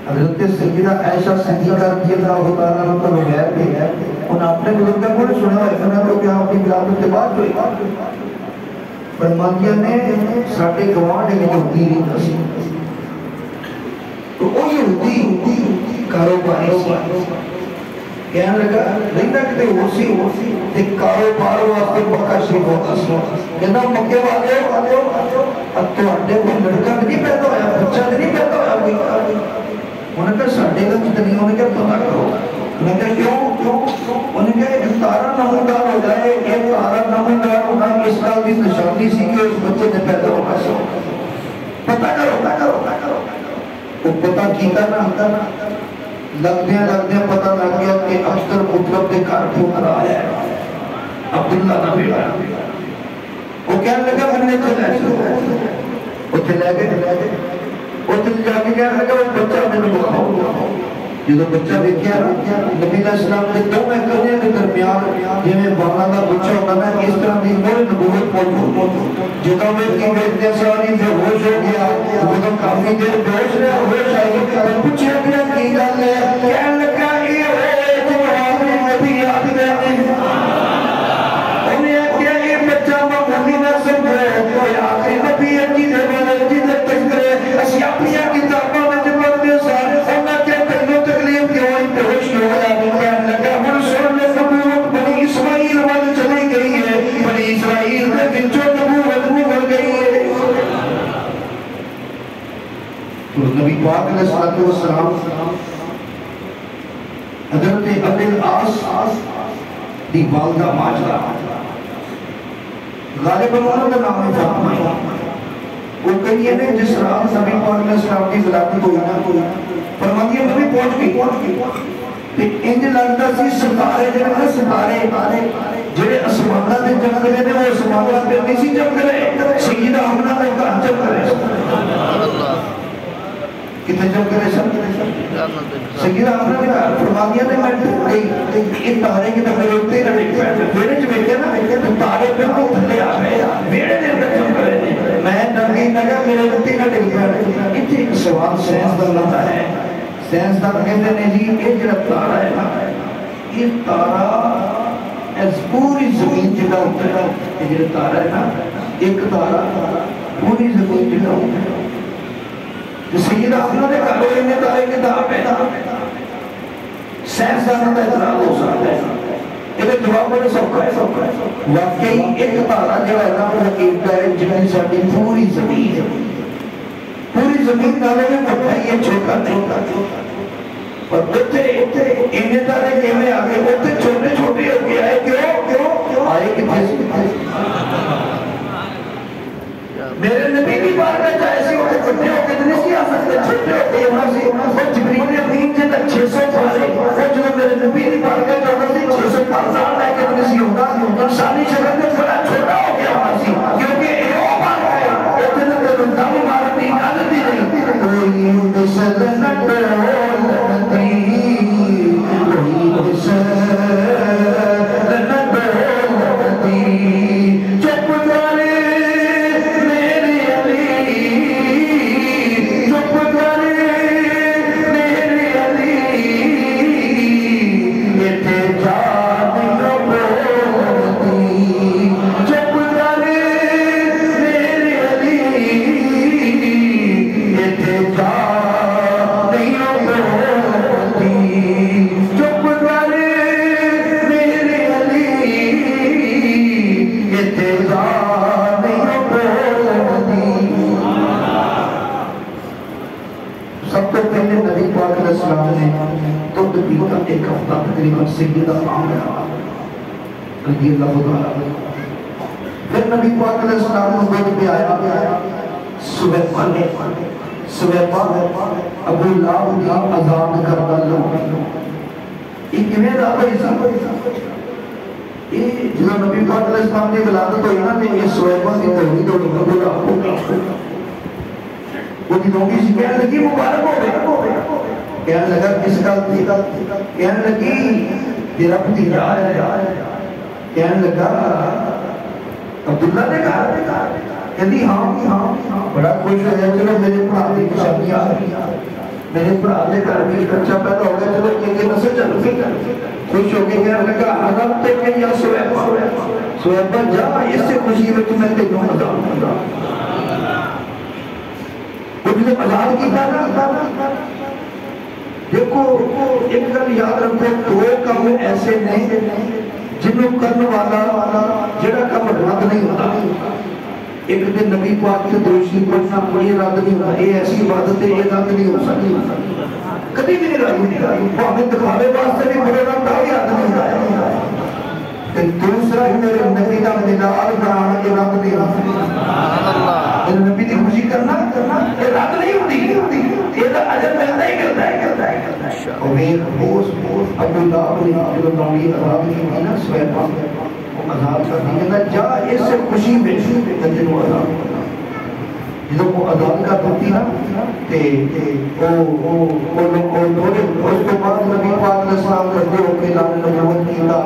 حضرت سیدہ عائشہ صدیقہ رضی اللہ تعالیٰ عنہ کا روایت ہے انہوں اپنے بزرگوں کو سنا ہے سنا تو کیا اپنی ولادت کے بعد ہوئی فرمایا نے ساڈے گوانڈ میں یہودی رہتا سی تو وہ یہودی کاروباری سی کہنے لگا رہتا کتے ہو سی تے کاروبار واسطے مکہ شریف ہوتا سی کہنا مکے والے اب تو اڈے کوئی لڑکا نہیں پیدا ہویا بچہ نہیں پیدا ہویا انہوں نے کہا ساڑھے کا کتنی انہوں نے کہا پتہ کرو انہوں نے کہا کیوں انہوں نے کہا ایک تارا نمودار ہو جائے ایک تارا نمودار ہونا اس کال کی نشانی سی کہ اس بچے نے پیدا ہوگا سو پتہ کرو وہ پتہ کیتا نا لگ دیا پتہ لگ گیا کہ اختر مطلب دے کار پوتر آیا ہے عبداللہ نبی آیا وہ کہنے لگا میں نے تو لے گئے وہ تل جا کے کہنے لگا وہ بچہ میں نے بخاؤ جدو بچہ دیکھیا نبی علیہ السلام نے دو محکمے کے درمیان جنہیں بالا دا بچہ ہوگا نا اس طرح دی موری نبوت موجود جدو میں کی بیٹنے ساری بے ہوش ہو گیا جدو کافی دیر بے ہوش رہا ہوش آئی پوچھا گیا کی گل ہے کہنے لگا یہ ہے تمہارے نبی یاد گئے انہیں کیا یہ بچہ معمولی نہ سمجھے کوئی آخری نبی اچھی دے تذکرے اسی اپنی کتابوں میں جب پڑھتے سارے انہاں کے پہلو تکلیف کے ہوئی بہوش ہو گیا کہنے لگا منصور میں نبوت بنی اسماعیل والے چلی گئی ہے بنی اسرائیل میں بچوں نبوت نکل گئی ہے تو نبی پاک علیہ السلام حضرت ابی العاص دی والدہ ماجدہ غالب انہوں کا نام ہے فاطمہ وہ کہیے نے جس رات نبی پاک علیہ السلام کی ولادت ہوئی نا فرمایا نبی پہنچ گئی تے انج لگدا سی ستارے جڑے اسماناں تے چمک رہے نے وہ اسماناں تے نہیں سی چمک رہے سیدہ آمنہ دا گھر چمک رہے سبحان اللہ کتنے چمک رہے سیدہ آمنہ دا گھر فرمایا نے میں یہ تارے کی طرف روتے نہ ویڑے چ ویکھے نا تارے بالکل تھلے آ گئے ویڑے دے اندر چمک رہے نے میں ڈرگی نگا میرے بتی کا ڈگ پیا اتنے ایک سوال سائنس دا لگتا ہے سائنس دا کہتے ہیں جی یہ جڑا تارا ہے نا یہ تارا اس پوری زمین جڑا ہوتا ہے یہ جڑا تارا ہے نا ایک تارا پوری زمین جڑا ہوتا ہے سیدہ آمنہ نے کہا لوگ انہیں تارے کے تارا پیدا سائنس دانوں کا اعتراض ہو سکتا ہے یہ جواب بڑے سوکھا ہے واقعی ایک تارا جو ہے نا وہ ایک ہے جنہیں ساڑی پوری زمین نالے میں بڑھا یہ چھوٹا نہیں اور اتنے انہیں تارے کے میں آگے اتنے چھوٹے ہو گیا ہے کیوں آئے کتنے سے میرے نبی بھی بار کا چاہے سی ہوئے چھوٹے ہو کتنے سی آ سکتے چھوٹے ہو گئے وہاں سے وہ جبریل امین سے تک 600 پارے وہ جو میرے نبی بھی بار کا چاہتا سی 600 پارزار لائے کتنے سی ہوگا انسانی شکل میں بڑا چھوٹا ہو گیا وہاں سی کیونکہ یہ وہ بار ہے اتنے دم مارتی عادتی نہیں کوئی مسلنت ہولتی کوئی مسلنت ہولتی چپ کرے ایک ہفتہ تقریباً سیدہ آمنہ رضی اللہ تعالیٰ پھر نبی پاک علیہ السلام دودھ پہ آیا سویبان ابو اللہ دی آزاد کردہ لوگ یہ کمیں دا بھائی صاحب یہ جو نبی پاک علیہ السلام دی ولادت ہوئی نا یہ سویبان دی توحید ہوئی ابو اللہ وہ دی نوٹی سی کہنے لگی مبارک ہو گئے کہنے لگا کس گل تھی کہنے لگی تیرا بھتیجا ہے کہنے لگا عبداللہ نے کہا کہتی ہاں بڑا خوش ہو گیا چلو میرے بھرا دی شادی آ میرے بھرا دے گھر بھی بچہ پیدا ہو گیا چلو یہ نسل چل گئی خوش ہو کے کہنے لگا حضرت تے یا سویبہ جا اس سے خوشی میں تمہیں تینوں مزاد مجھے مزاد کی تھا دیکھو ایک گل یاد رکھو دو کام ایسے نہیں جنہوں کرنے والا جڑا کام رد نہیں ہوتا ایک دن نبی پاک سے دوشی پڑھنا کوئی رد نہیں ہوتا یہ ایسی عبادت ہے یہ رد نہیں ہو سکتی کبھی بھی نہیں رد نہیں ہوتا وہ ہمیں دکھاوے واسطے بھی بڑے رد کا بھی رد نہیں ہوتا دوسرا میرے نبی کا ملال بنانا یہ رد نہیں ہوتا میرے نبی کی خوشی کرنا یہ رد نہیں ہوتی یہ تو عجب ملتا ہی کرتا ہے امیر بوس عبداللہ اپنی جو نوی عذاب کی تھی نا سویبہ وہ عذاب کرتی ہے جا اس سے خوشی بیشی جن وہ عذاب کرنا جدو وہ عذاب کا دھوتی نا اس کو بعد نبی پاک علیہ السلام کرتے ہو کے لان نبوت کیتا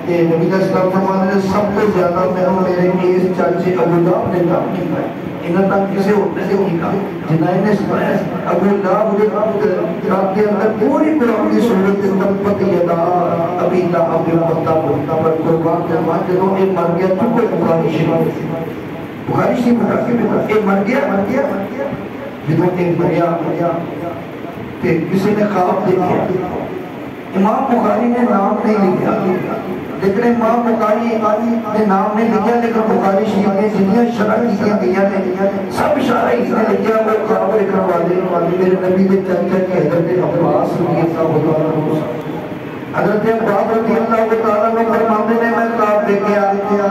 کہ نبی علیہ السلام فرمانے نے سب کو زیادہ میرے اس چاچے عبداللہ نے کام کیا ہے انہاں تک کسے ہوتے سے کیتا جنہیں نے سنایا عبداللہ مجھے رات کے اندر پوری قرآن کی صورت تبت یدا ابی لہب بتا پر قربان جمع جنہوں نے مر گیا تو کوئی بخاری شریف بتا کے بتا اے مر گیا جنہوں نے مریا کہ کسی نے خواب دیکھا امام بخاری نے نام نہیں لکھا لیکن امام بخاری نے نام نہیں لکھا لیکن بخاری شریف نے جنیاں شرح کیا گیا نے سب شرح اس نے لکھا وہ خواب لکھنے والے میرے نبی کے چاچا کی حضرت عباس رضی اللہ عنہ حضرت عباس رضی اللہ تعالیٰ نے فرماتے نے میں خواب لے کے آیا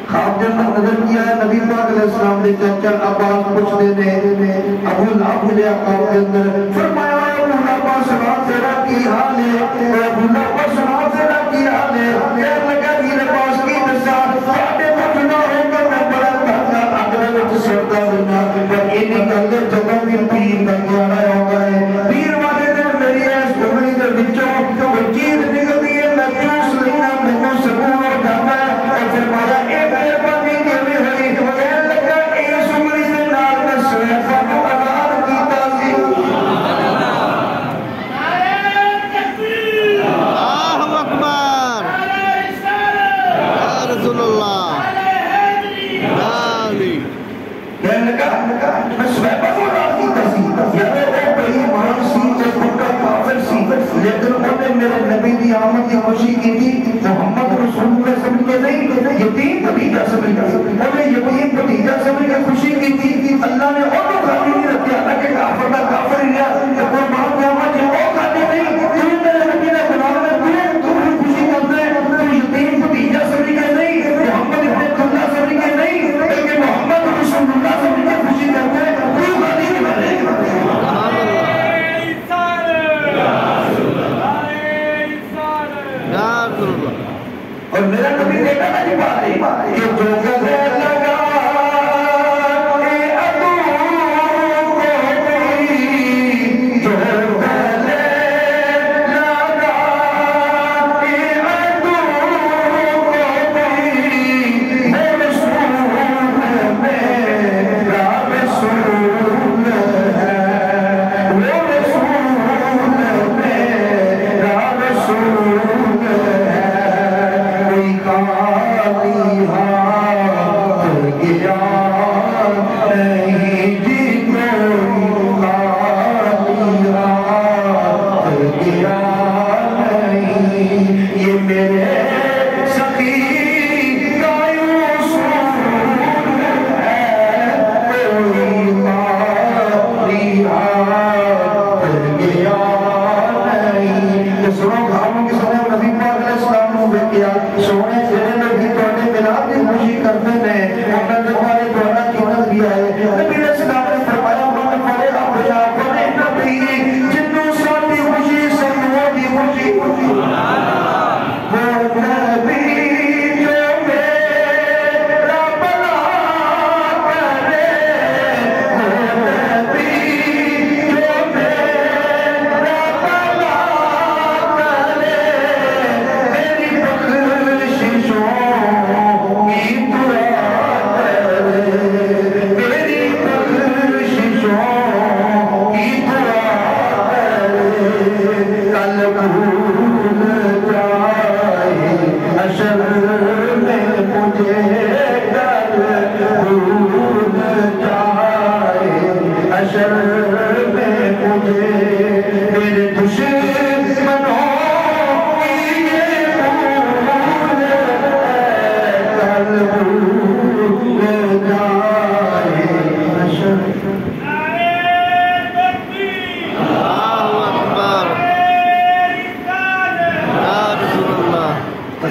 خواب جب میں نظر کیا ہے نبی پاک علیہ السلام نے چاچا عباس پوچھتے نے ابو لہب ملے خواب کے اندر فرمایا ابو لہب سنا تیرا کی حال ہے ابو لہب سنا تیرا کی حال ہے کہنے لگا میرے پاس کی دسا ساڑھے پٹھنا ہوگا میں بڑا تھا اگر میں سردا بنا پر یہ نکل دے جگہ بھی پیر کا گیارہ ہوگا ہے پیر والے دن میری ایس گھوڑی در بچوں وہ چیز نکلتی ہے میں چوس لینا میں کو سکون اور دھاما ہے اور فرمایا ایک دیر پر بھی کہنے ہوئی کہنے لگا ایس عمری سے نال میں سویفہ کو آزاد کی تازی رسول اللہ کہنے لگا میں سویبہ کو راضی تسی یعنی وہ بڑی مان سی اور بڑا کافر سی لیکن انہوں نے میرے نبی دی آمد کی خوشی کی تھی محمد رسول اللہ سمجھ کے نہیں یتیم بھتیجا سمجھ کے انہوں نے یتیم بھتیجا سمجھ کے خوشی کی تھی اللہ نے اور تو خالی نہیں رکھا تاکہ کافر کا کافر ہی رہا کہ قربان جاوا جی وہ خالی نہیں تو میرے نبی نے گناہ میں تو بھی خوشی کرتے ہیں تو یتیم بھتیجا سمجھ کے نہیں محمد ابن اللہ سمجھ کے نہیں بلکہ محمد رسول اللہ سمجھ کے خوشی کرتے ہیں تو خالی نہیں بنے اور میرا نبی دیکھا نا جی بات کہ جو گزر لگا